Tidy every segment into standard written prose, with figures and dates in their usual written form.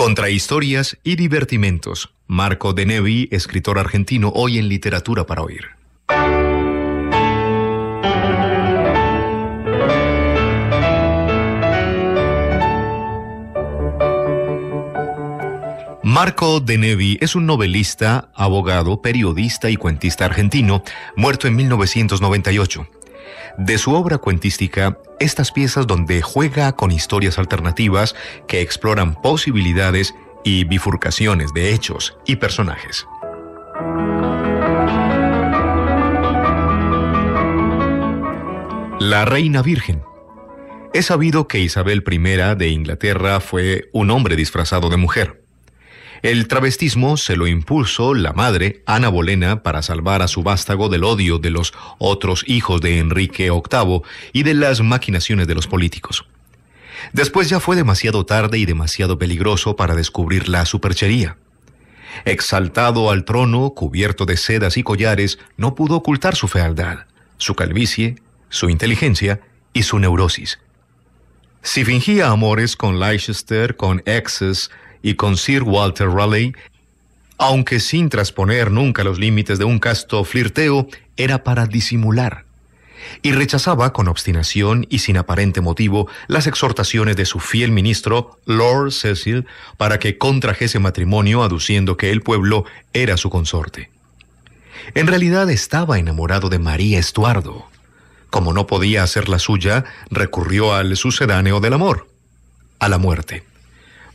Contrahistorias y divertimentos. Marco de Nevi, escritor argentino, hoy en Literatura para Oír. Marco de Nevi es un novelista, abogado, periodista y cuentista argentino, muerto en 1998. De su obra cuentística, estas piezas donde juega con historias alternativas que exploran posibilidades y bifurcaciones de hechos y personajes. La Reina Virgen. Es sabido que Isabel I de Inglaterra fue un hombre disfrazado de mujer. El travestismo se lo impuso la madre, Ana Bolena, para salvar a su vástago del odio de los otros hijos de Enrique VIII y de las maquinaciones de los políticos. Después ya fue demasiado tarde y demasiado peligroso para descubrir la superchería. Exaltado al trono, cubierto de sedas y collares, no pudo ocultar su fealdad, su calvicie, su inteligencia y su neurosis. Si fingía amores con Leicester, con Essex y con Sir Walter Raleigh, aunque sin trasponer nunca los límites de un casto flirteo, era para disimular. Y rechazaba con obstinación y sin aparente motivo las exhortaciones de su fiel ministro, Lord Cecil, para que contrajese matrimonio aduciendo que el pueblo era su consorte. En realidad estaba enamorado de María Estuardo. Como no podía hacer la suya, recurrió al sucedáneo del amor, a la muerte.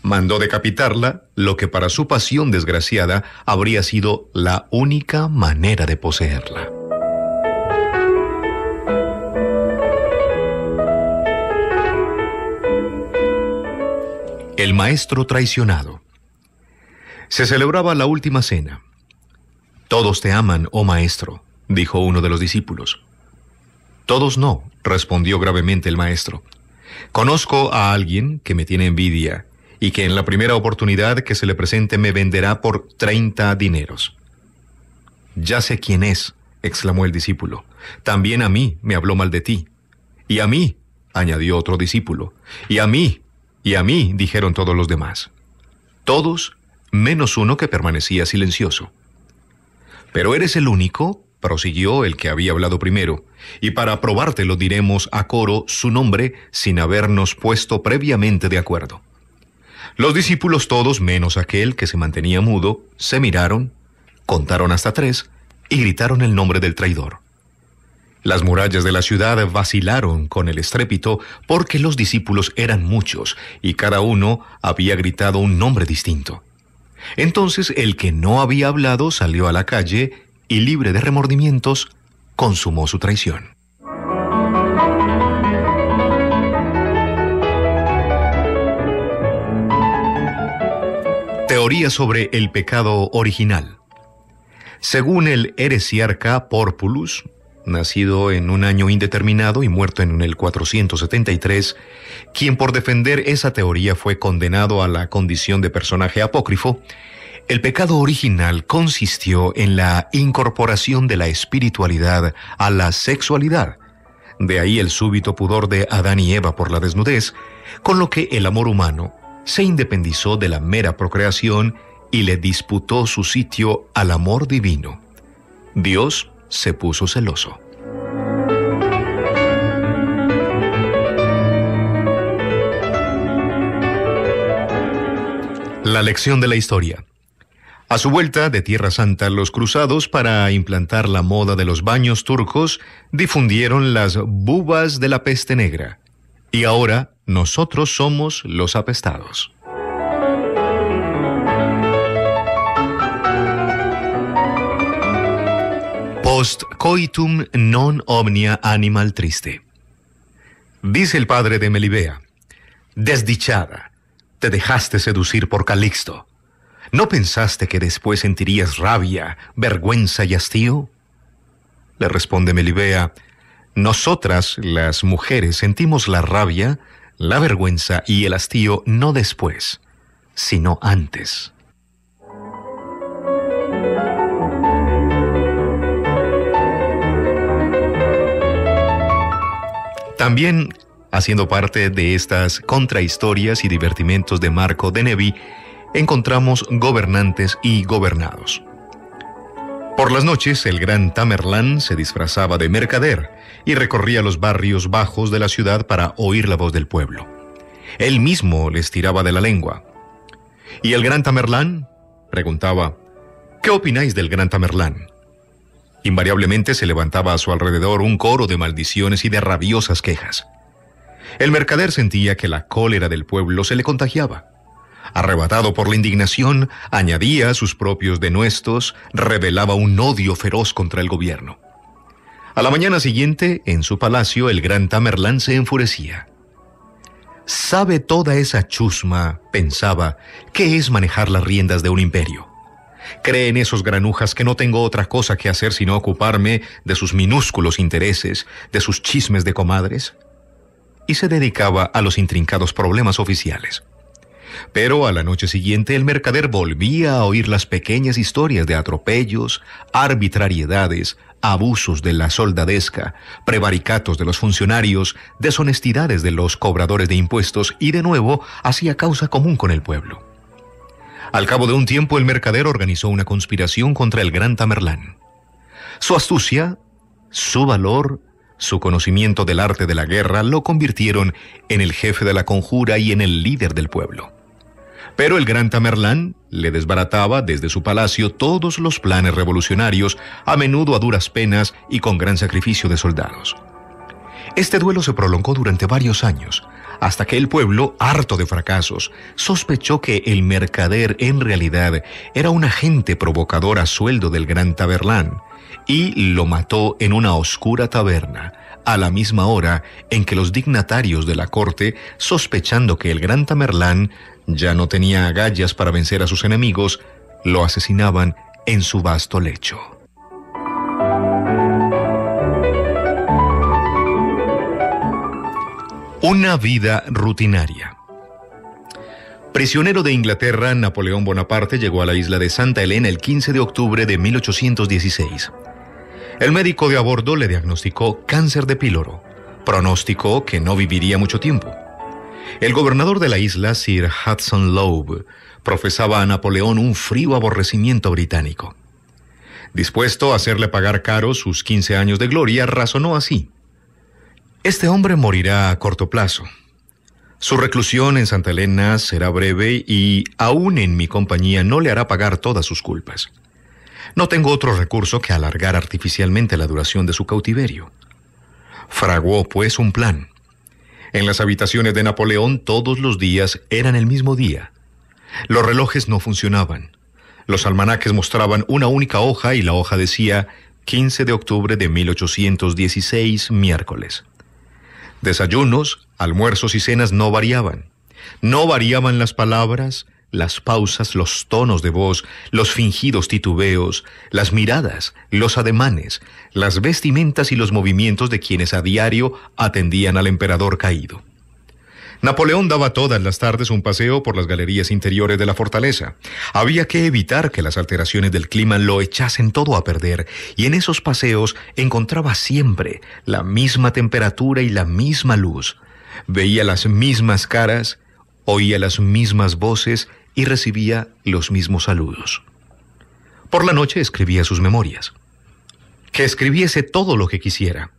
Mandó decapitarla, lo que para su pasión desgraciada habría sido la única manera de poseerla. El maestro traicionado. Se celebraba la última cena. «Todos te aman, oh maestro», dijo uno de los discípulos. «Todos no», respondió gravemente el maestro. «Conozco a alguien que me tiene envidia y que en la primera oportunidad que se le presente me venderá por 30 dineros. «Ya sé quién es», exclamó el discípulo. «También a mí me habló mal de ti». «Y a mí», añadió otro discípulo. «Y a mí», dijeron todos los demás. Todos, menos uno que permanecía silencioso. «Pero eres el único», prosiguió el que había hablado primero, «y para probártelo diremos a coro su nombre sin habernos puesto previamente de acuerdo». Los discípulos todos, menos aquel que se mantenía mudo, se miraron, contaron hasta 3 y gritaron el nombre del traidor. Las murallas de la ciudad vacilaron con el estrépito porque los discípulos eran muchos y cada uno había gritado un nombre distinto. Entonces el que no había hablado salió a la calle y, libre de remordimientos, consumó su traición. Teoría sobre el pecado original. Según el heresiarca Porpulus, nacido en un año indeterminado y muerto en el 473, quien por defender esa teoría fue condenado a la condición de personaje apócrifo, el pecado original consistió en la incorporación de la espiritualidad a la sexualidad. De ahí el súbito pudor de Adán y Eva por la desnudez, con lo que el amor humano se independizó de la mera procreación y le disputó su sitio al amor divino. Dios se puso celoso. La lección de la historia. A su vuelta de Tierra Santa, los cruzados, para implantar la moda de los baños turcos, difundieron las bubas de la peste negra. Y ahora nosotros somos los apestados. Post coitum non omnia animal triste. Dice el padre de Melibea: «Desdichada, te dejaste seducir por Calixto. ¿No pensaste que después sentirías rabia, vergüenza y hastío?» Le responde Melibea: «Nosotras, las mujeres, sentimos la rabia, la vergüenza y el hastío no después, sino antes». También, haciendo parte de estas contrahistorias y divertimentos de Marco de Nevi, encontramos gobernantes y gobernados. Por las noches, el gran Tamerlán se disfrazaba de mercader y recorría los barrios bajos de la ciudad para oír la voz del pueblo. Él mismo les tiraba de la lengua. ¿Y el gran Tamerlán?, preguntaba. ¿Qué opináis del gran Tamerlán? Invariablemente se levantaba a su alrededor un coro de maldiciones y de rabiosas quejas. El mercader sentía que la cólera del pueblo se le contagiaba. Arrebatado por la indignación, añadía sus propios denuestos, revelaba un odio feroz contra el gobierno. A la mañana siguiente, en su palacio, el gran Tamerlán se enfurecía. «Sabe toda esa chusma», pensaba, «qué es manejar las riendas de un imperio. ¿Creen esos granujas que no tengo otra cosa que hacer sino ocuparme de sus minúsculos intereses, de sus chismes de comadres?» Y se dedicaba a los intrincados problemas oficiales. Pero a la noche siguiente el mercader volvía a oír las pequeñas historias de atropellos, arbitrariedades, abusos de la soldadesca, prevaricatos de los funcionarios, deshonestidades de los cobradores de impuestos y de nuevo hacía causa común con el pueblo. Al cabo de un tiempo el mercader organizó una conspiración contra el gran Tamerlán. Su astucia, su valor, su conocimiento del arte de la guerra lo convirtieron en el jefe de la conjura y en el líder del pueblo. Pero el gran Tamerlán le desbarataba desde su palacio todos los planes revolucionarios, a menudo a duras penas y con gran sacrificio de soldados. Este duelo se prolongó durante varios años, hasta que el pueblo, harto de fracasos, sospechó que el mercader en realidad era un agente provocador a sueldo del gran Tamerlán, y lo mató en una oscura taberna, a la misma hora en que los dignatarios de la corte, sospechando que el gran Tamerlán ya no tenía agallas para vencer a sus enemigos, lo asesinaban en su vasto lecho. Una vida rutinaria. Prisionero de Inglaterra, Napoleón Bonaparte llegó a la isla de Santa Elena el 15 de octubre de 1816. El médico de a bordo le diagnosticó cáncer de píloro, pronóstico que no viviría mucho tiempo. El gobernador de la isla, Sir Hudson Lowe, profesaba a Napoleón un frío aborrecimiento británico. Dispuesto a hacerle pagar caro sus 15 años de gloria, razonó así: «Este hombre morirá a corto plazo. Su reclusión en Santa Elena será breve y, aún en mi compañía, no le hará pagar todas sus culpas. No tengo otro recurso que alargar artificialmente la duración de su cautiverio». Fraguó, pues, un plan. En las habitaciones de Napoleón todos los días eran el mismo día. Los relojes no funcionaban. Los almanaques mostraban una única hoja y la hoja decía 15 de octubre de 1816, miércoles. Desayunos, almuerzos y cenas no variaban. No variaban las palabras, las pausas, los tonos de voz, los fingidos titubeos, las miradas, los ademanes, las vestimentas y los movimientos de quienes a diario atendían al emperador caído. Napoleón daba todas las tardes un paseo por las galerías interiores de la fortaleza. Había que evitar que las alteraciones del clima lo echasen todo a perder, y en esos paseos encontraba siempre la misma temperatura y la misma luz. Veía las mismas caras, oía las mismas voces y recibía los mismos saludos. Por la noche escribía sus memorias. Que escribiese todo lo que quisiera.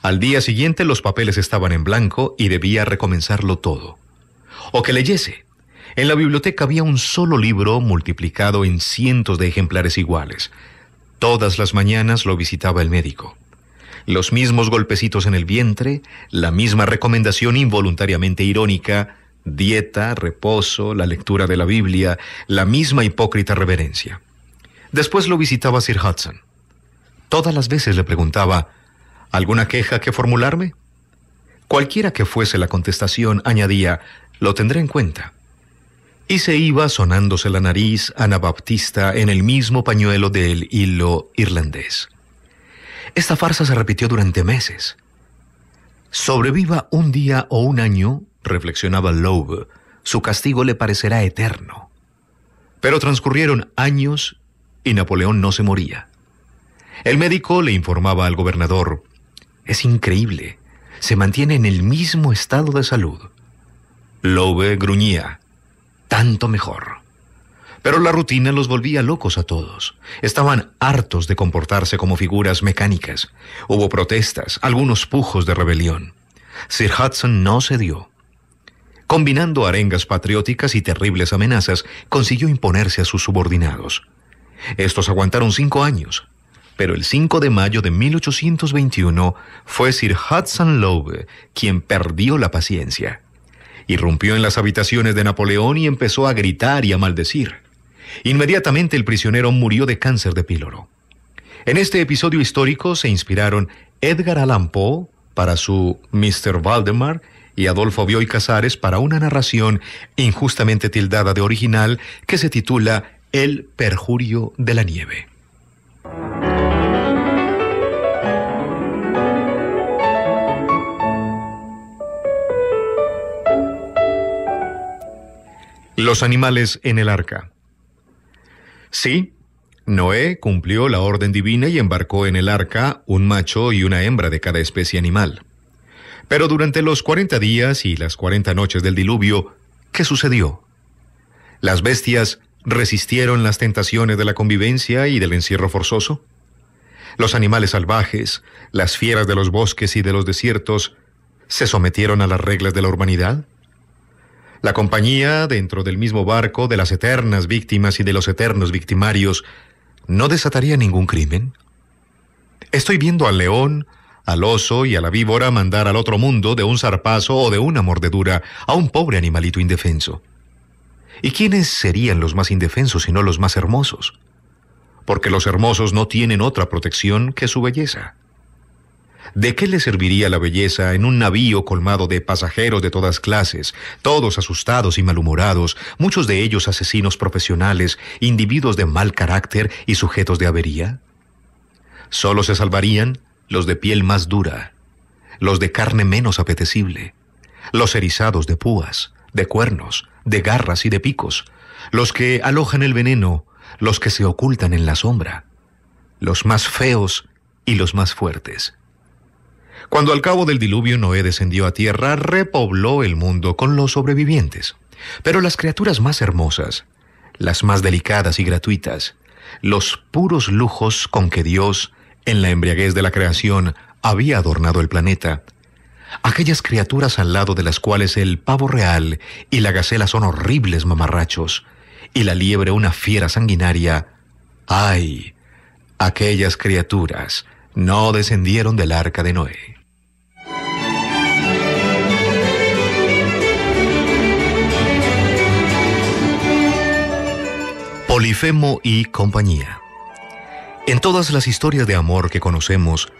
Al día siguiente los papeles estaban en blanco y debía recomenzarlo todo. O que leyese. En la biblioteca había un solo libro multiplicado en cientos de ejemplares iguales. Todas las mañanas lo visitaba el médico. Los mismos golpecitos en el vientre, la misma recomendación involuntariamente irónica: dieta, reposo, la lectura de la Biblia, la misma hipócrita reverencia. Después lo visitaba Sir Hudson. Todas las veces le preguntaba: ¿alguna queja que formularme? Cualquiera que fuese la contestación, añadía: lo tendré en cuenta. Y se iba sonándose la nariz anabaptista en el mismo pañuelo del hilo irlandés. Esta farsa se repitió durante meses. Sobreviva un día o un año, reflexionaba Lowe, su castigo le parecerá eterno. Pero transcurrieron años y Napoleón no se moría. El médico le informaba al gobernador: «Es increíble, se mantiene en el mismo estado de salud». Lowe gruñía: «Tanto mejor». Pero la rutina los volvía locos a todos. Estaban hartos de comportarse como figuras mecánicas. Hubo protestas, algunos pujos de rebelión. Sir Hudson no cedió. Combinando arengas patrióticas y terribles amenazas, consiguió imponerse a sus subordinados. Estos aguantaron 5 años, pero el 5 de mayo de 1821 fue Sir Hudson Lowe quien perdió la paciencia. Irrumpió en las habitaciones de Napoleón y empezó a gritar y a maldecir. Inmediatamente el prisionero murió de cáncer de píloro. En este episodio histórico se inspiraron Edgar Allan Poe para su Mr. Valdemar y Adolfo Bioy Casares para una narración injustamente tildada de original que se titula El perjurio de la nieve. Los animales en el arca. Sí, Noé cumplió la orden divina y embarcó en el arca un macho y una hembra de cada especie animal. Pero durante los 40 días y las 40 noches del diluvio, ¿qué sucedió? Las bestias resistieron las tentaciones de la convivencia y del encierro forzoso. Los animales salvajes, las fieras de los bosques y de los desiertos, ¿se sometieron a las reglas de la urbanidad? La compañía, dentro del mismo barco, de las eternas víctimas y de los eternos victimarios, ¿no desataría ningún crimen? Estoy viendo al león, al oso y a la víbora mandar al otro mundo de un zarpazo o de una mordedura a un pobre animalito indefenso. ¿Y quiénes serían los más indefensos y no los más hermosos? Porque los hermosos no tienen otra protección que su belleza. ¿De qué le serviría la belleza en un navío colmado de pasajeros de todas clases, todos asustados y malhumorados, muchos de ellos asesinos profesionales, individuos de mal carácter y sujetos de avería? Solo se salvarían los de piel más dura, los de carne menos apetecible, los erizados de púas, de cuernos, de garras y de picos, los que alojan el veneno, los que se ocultan en la sombra, los más feos y los más fuertes. Cuando al cabo del diluvio Noé descendió a tierra, repobló el mundo con los sobrevivientes. Pero las criaturas más hermosas, las más delicadas y gratuitas, los puros lujos con que Dios, en la embriaguez de la creación, había adornado el planeta, aquellas criaturas al lado de las cuales el pavo real y la gacela son horribles mamarrachos, y la liebre una fiera sanguinaria, ¡ay! Aquellas criaturas no descendieron del arca de Noé. Polifemo y compañía. En todas las historias de amor que conocemos,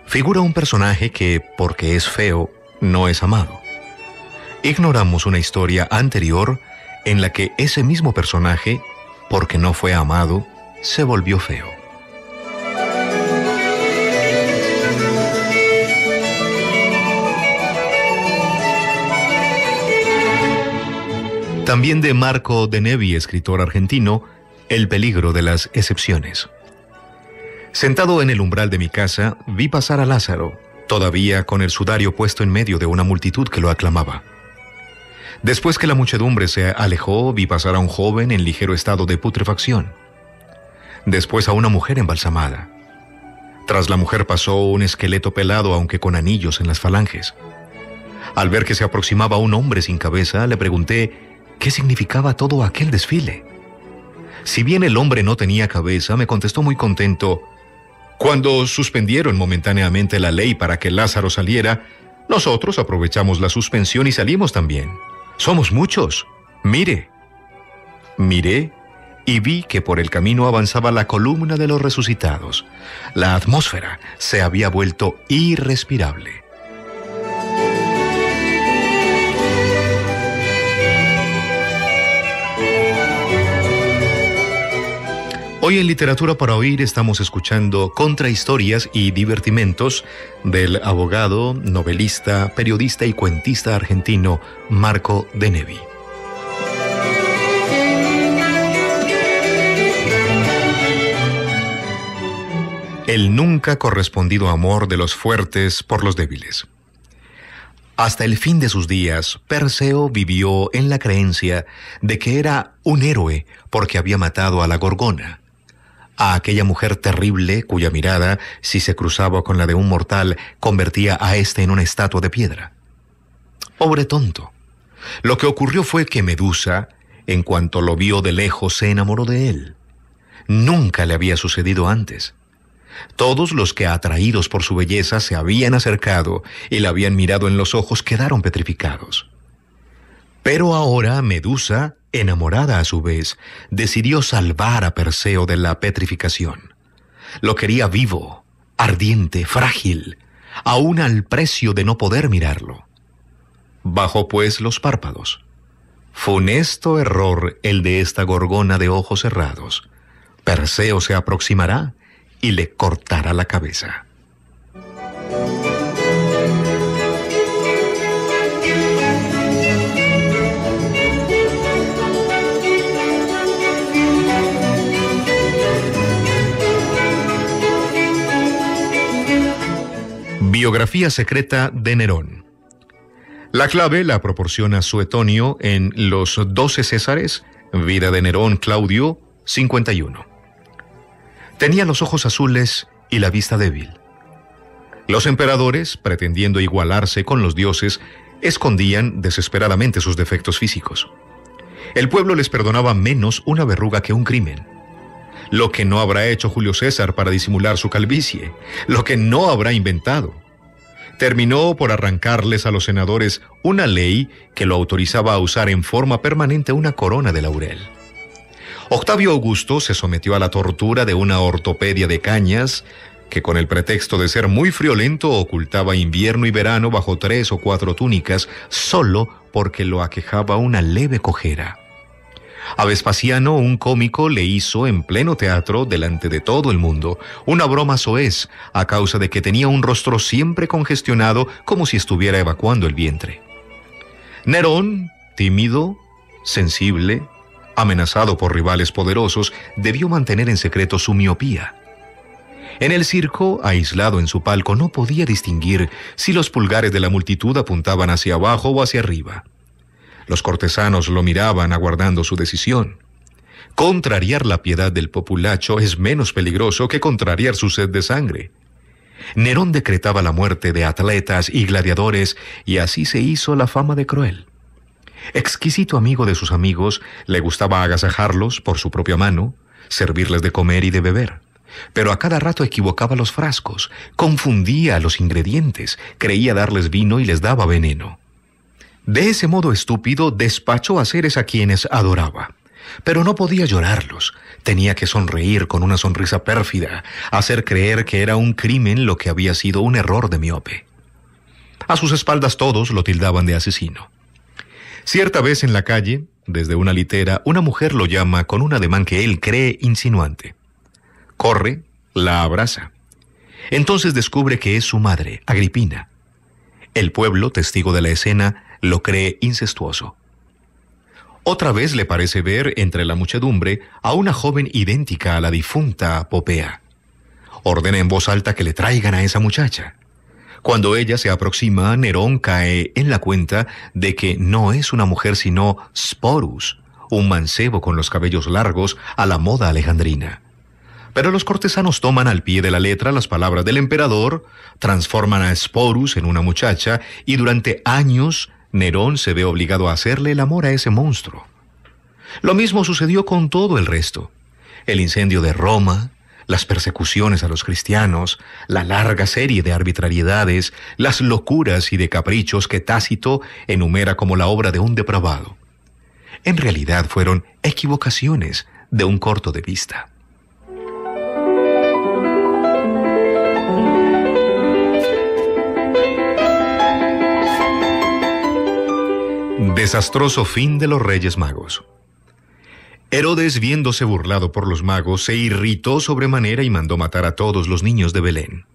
figura un personaje que, porque es feo, no es amado. Ignoramos una historia anterior en la que ese mismo personaje, porque no fue amado, se volvió feo. También de Marco de Nevi, escritor argentino, El peligro de las excepciones. Sentado en el umbral de mi casa, vi pasar a Lázaro, todavía con el sudario puesto en medio de una multitud que lo aclamaba. Después que la muchedumbre se alejó, vi pasar a un joven en ligero estado de putrefacción. Después a una mujer embalsamada. Tras la mujer pasó un esqueleto pelado, aunque con anillos en las falanges. Al ver que se aproximaba un hombre sin cabeza, le pregunté qué significaba todo aquel desfile. Si bien el hombre no tenía cabeza, me contestó muy contento: cuando suspendieron momentáneamente la ley para que Lázaro saliera, nosotros aprovechamos la suspensión y salimos también. Somos muchos. Mire. Miré y vi que por el camino avanzaba la columna de los resucitados. La atmósfera se había vuelto irrespirable. Hoy en Literatura para Oír estamos escuchando contrahistorias y divertimentos del abogado, novelista, periodista y cuentista argentino Marco de Nevi. El nunca correspondido amor de los fuertes por los débiles. Hasta el fin de sus días, Perseo vivió en la creencia de que era un héroe porque había matado a la Gorgona, a aquella mujer terrible cuya mirada, si se cruzaba con la de un mortal, convertía a éste en una estatua de piedra. Pobre tonto. Lo que ocurrió fue que Medusa, en cuanto lo vio de lejos, se enamoró de él. Nunca le había sucedido antes. Todos los que, atraídos por su belleza, se habían acercado y la habían mirado en los ojos quedaron petrificados. Pero ahora Medusa, enamorada a su vez, decidió salvar a Perseo de la petrificación. Lo quería vivo, ardiente, frágil, aún al precio de no poder mirarlo. Bajó pues los párpados. Funesto error el de esta Gorgona de ojos cerrados. Perseo se aproximará y le cortará la cabeza. Biografía secreta de Nerón. La clave la proporciona Suetonio en Los 12 Césares, Vida de Nerón Claudio, 51. Tenía los ojos azules y la vista débil. Los emperadores, pretendiendo igualarse con los dioses, escondían desesperadamente sus defectos físicos. El pueblo les perdonaba menos una verruga que un crimen. Lo que no habrá hecho Julio César para disimular su calvicie, lo que no habrá inventado. Terminó por arrancarles a los senadores una ley que lo autorizaba a usar en forma permanente una corona de laurel. Octavio Augusto se sometió a la tortura de una ortopedia de cañas que, con el pretexto de ser muy friolento, ocultaba invierno y verano bajo 3 o 4 túnicas solo porque lo aquejaba una leve cojera. A Vespasiano, un cómico, le hizo en pleno teatro, delante de todo el mundo, una broma soez a causa de que tenía un rostro siempre congestionado como si estuviera evacuando el vientre. Nerón, tímido, sensible, amenazado por rivales poderosos, debió mantener en secreto su miopía. En el circo, aislado en su palco, no podía distinguir si los pulgares de la multitud apuntaban hacia abajo o hacia arriba. Los cortesanos lo miraban aguardando su decisión. Contrariar la piedad del populacho es menos peligroso que contrariar su sed de sangre. Nerón decretaba la muerte de atletas y gladiadores y así se hizo la fama de cruel. Exquisito amigo de sus amigos, le gustaba agasajarlos por su propia mano, servirles de comer y de beber. Pero a cada rato equivocaba los frascos, confundía los ingredientes, creía darles vino y les daba veneno. De ese modo estúpido despachó a seres a quienes adoraba. Pero no podía llorarlos, tenía que sonreír con una sonrisa pérfida, hacer creer que era un crimen lo que había sido un error de miope. A sus espaldas todos lo tildaban de asesino. Cierta vez en la calle, desde una litera, una mujer lo llama con un ademán que él cree insinuante. Corre, la abraza. Entonces descubre que es su madre, Agripina. El pueblo, testigo de la escena, lo cree incestuoso. Otra vez le parece ver entre la muchedumbre a una joven idéntica a la difunta Popea. Ordena en voz alta que le traigan a esa muchacha. Cuando ella se aproxima, Nerón cae en la cuenta de que no es una mujer sino Sporus, un mancebo con los cabellos largos a la moda alejandrina. Pero los cortesanos toman al pie de la letra las palabras del emperador, transforman a Sporus en una muchacha y durante años Nerón se ve obligado a hacerle el amor a ese monstruo. Lo mismo sucedió con todo el resto. El incendio de Roma, las persecuciones a los cristianos, la larga serie de arbitrariedades, las locuras y de caprichos que Tácito enumera como la obra de un depravado. En realidad fueron equivocaciones de un corto de vista. Desastroso fin de los Reyes Magos. Herodes, viéndose burlado por los magos, se irritó sobremanera y mandó matar a todos los niños de Belén.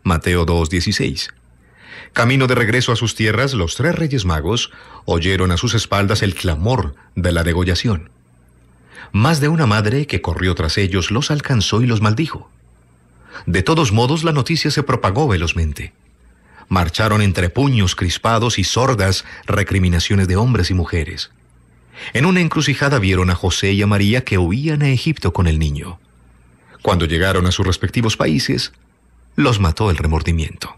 Mateo 2:16. Camino de regreso a sus tierras, los 3 Reyes Magos oyeron a sus espaldas el clamor de la degollación. Más de una madre que corrió tras ellos los alcanzó y los maldijo. De todos modos, la noticia se propagó velozmente. Marcharon entre puños crispados y sordas recriminaciones de hombres y mujeres. En una encrucijada vieron a José y a María que huían a Egipto con el niño. Cuando llegaron a sus respectivos países, los mató el remordimiento.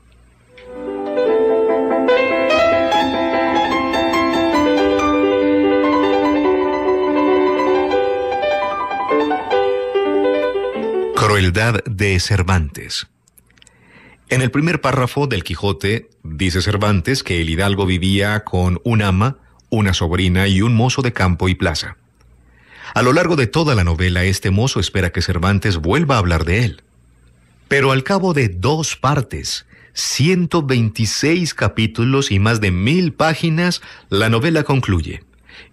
Crueldad de Cervantes. En el primer párrafo del Quijote dice Cervantes que el hidalgo vivía con un ama, una sobrina y un mozo de campo y plaza. A lo largo de toda la novela, este mozo espera que Cervantes vuelva a hablar de él. Pero al cabo de 2 partes, 126 capítulos y más de 1000 páginas, la novela concluye.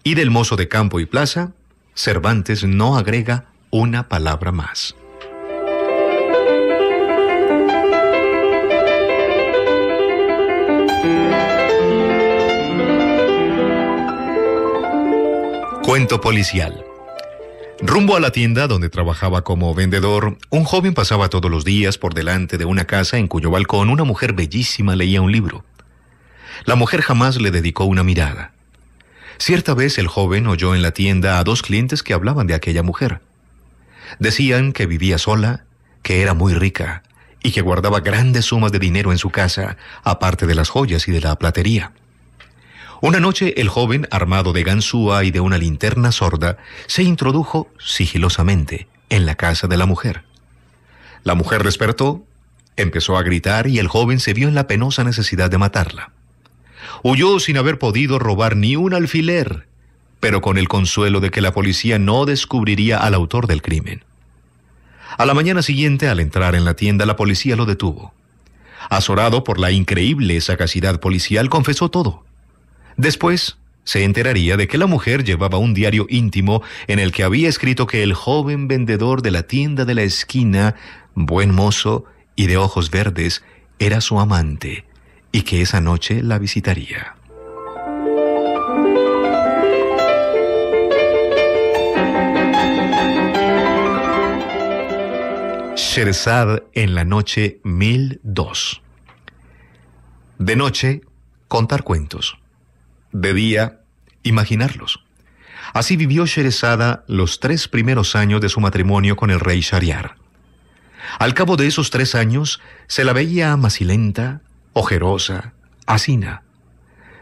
Y del mozo de campo y plaza, Cervantes no agrega una palabra más. Cuento policial. Rumbo a la tienda donde trabajaba como vendedor, un joven pasaba todos los días por delante de una casa en cuyo balcón una mujer bellísima leía un libro. La mujer jamás le dedicó una mirada. Cierta vez el joven oyó en la tienda a 2 clientes que hablaban de aquella mujer. Decían que vivía sola, que era muy rica y que guardaba grandes sumas de dinero en su casa, aparte de las joyas y de la platería. Una noche el joven, armado de ganzúa y de una linterna sorda, se introdujo sigilosamente en la casa de la mujer. La mujer despertó, empezó a gritar y el joven se vio en la penosa necesidad de matarla. Huyó sin haber podido robar ni un alfiler, pero con el consuelo de que la policía no descubriría al autor del crimen. A la mañana siguiente, al entrar en la tienda, la policía lo detuvo. Azorado por la increíble sagacidad policial, confesó todo. Después se enteraría de que la mujer llevaba un diario íntimo en el que había escrito que el joven vendedor de la tienda de la esquina, buen mozo y de ojos verdes, era su amante y que esa noche la visitaría. Sherazad en la noche 1002. De noche, contar cuentos. De día, imaginarlos. Así vivió Sherazada los 3 primeros años de su matrimonio con el rey Shahriar. Al cabo de esos 3 años, se la veía macilenta, ojerosa, asina.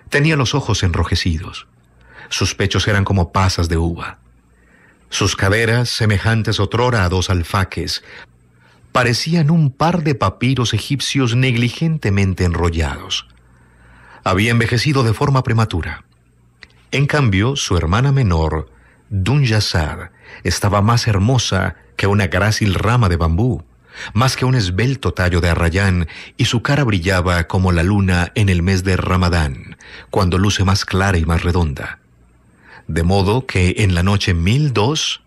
Tenía los ojos enrojecidos. Sus pechos eran como pasas de uva. Sus caderas, semejantes otrora a 2 alfaques, parecían un par de papiros egipcios negligentemente enrollados. Había envejecido de forma prematura. En cambio, su hermana menor, Dunyazad, estaba más hermosa que una grácil rama de bambú, más que un esbelto tallo de arrayán, y su cara brillaba como la luna en el mes de Ramadán, cuando luce más clara y más redonda. De modo que en la noche 1002,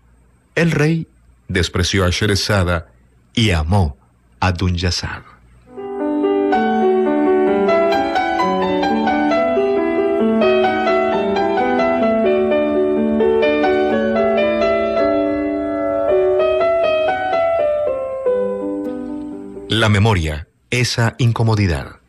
el rey despreció a Sherazada y amó a Dunyazad. La memoria, esa incomodidad.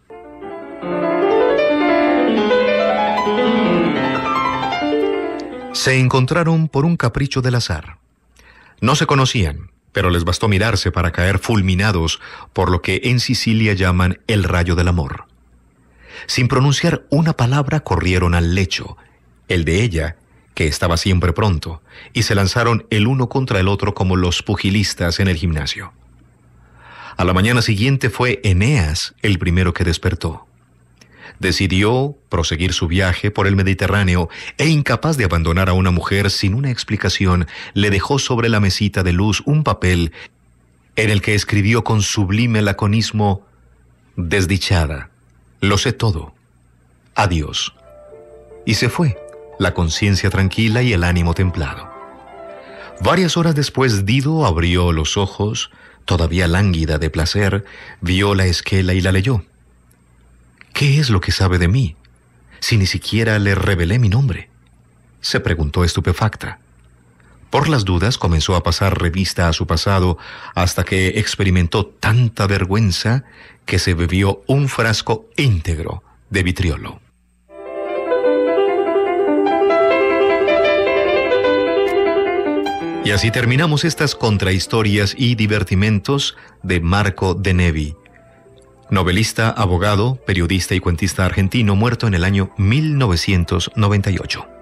Se encontraron por un capricho del azar. No se conocían, pero les bastó mirarse para caer fulminados por lo que en Sicilia llaman el rayo del amor. Sin pronunciar una palabra corrieron al lecho, el de ella, que estaba siempre pronto, y se lanzaron el uno contra el otro como los pugilistas en el gimnasio. A la mañana siguiente fue Eneas el primero que despertó. Decidió proseguir su viaje por el Mediterráneo e incapaz de abandonar a una mujer sin una explicación, le dejó sobre la mesita de luz un papel en el que escribió con sublime laconismo: «Desdichada, lo sé todo. Adiós». Y se fue, la conciencia tranquila y el ánimo templado. Varias horas después Dido abrió los ojos, todavía lánguida de placer, vio la esquela y la leyó. ¿Qué es lo que sabe de mí, si ni siquiera le revelé mi nombre?, se preguntó estupefacta. Por las dudas comenzó a pasar revista a su pasado hasta que experimentó tanta vergüenza que se bebió un frasco íntegro de vitriolo. Y así terminamos estas contrahistorias y divertimentos de Marco de Nevi, novelista, abogado, periodista y cuentista argentino, muerto en el año 1998.